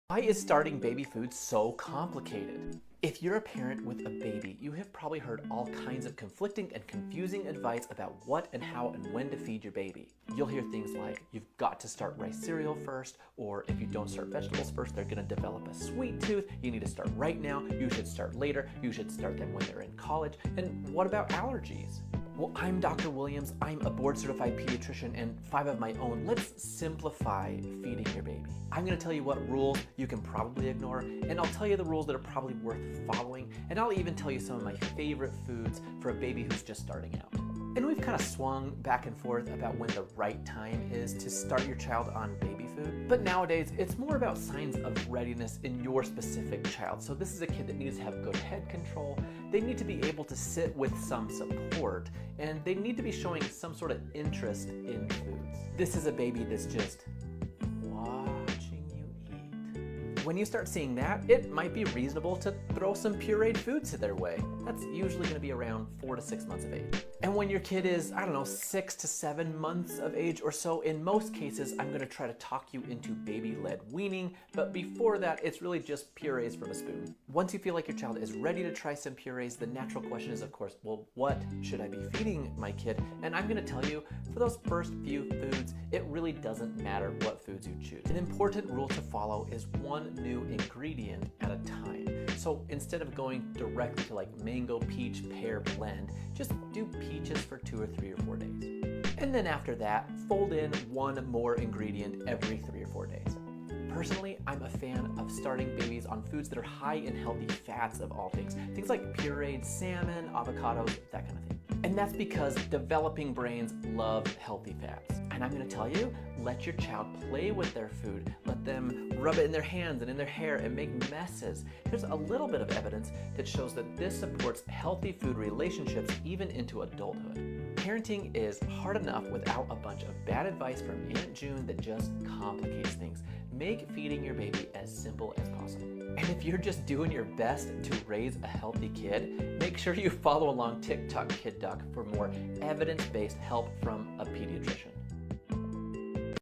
Why is starting baby food so complicated? If you're a parent with a baby, you have probably heard all kinds of conflicting and confusing advice about what and how and when to feed your baby. You'll hear things like, you've got to start rice cereal first, or if you don't start vegetables first, they're gonna develop a sweet tooth. You need to start right now, you should start later, you should start them when they're in college. And what about allergies? Well, I'm Dr. Williams, I'm a board certified pediatrician and 5 of my own. Let's simplify feeding your baby. I'm gonna tell you what rules you can probably ignore, and I'll tell you the rules that are probably worth following, and I'll even tell you some of my favorite foods for a baby who's just starting out. And we've kind of swung back and forth about when the right time is to start your child on baby food. But nowadays, it's more about signs of readiness in your specific child. So this is a kid that needs to have good head control. They need to be able to sit with some support, and they need to be showing some sort of interest in foods. This is a baby that's just watching you eat. When you start seeing that, it might be reasonable to throw some pureed foods their way. That's usually going to be around 4 to 6 months of age. And when your kid is, 6 to 7 months of age or so, in most cases, I'm going to try to talk you into baby-led weaning, but before that, it's really just purees from a spoon. Once you feel like your child is ready to try some purees, the natural question is, of course, well, what should I be feeding my kid? And I'm going to tell you, for those first few foods, it really doesn't matter what foods you choose. An important rule to follow is one new ingredient at a time. So instead of going directly to like mango, peach, pear blend, just do peaches for 2 or 3 or 4 days. And then after that, fold in one more ingredient every 3 or 4 days. Personally, I'm a fan of starting babies on foods that are high in healthy fats of all things. Things like pureed salmon, avocados, that kind of thing. And that's because developing brains love healthy fats. And I'm gonna tell you, let your child play with their food. Let them rub it in their hands and in their hair and make messes. There's a little bit of evidence that shows that this supports healthy food relationships even into adulthood. Parenting is hard enough without a bunch of bad advice from Aunt June that just complicates things. Make feeding your baby as simple as possible. And if you're just doing your best to raise a healthy kid, make sure you follow along TikTok Kid Doc for more evidence-based help from a pediatrician.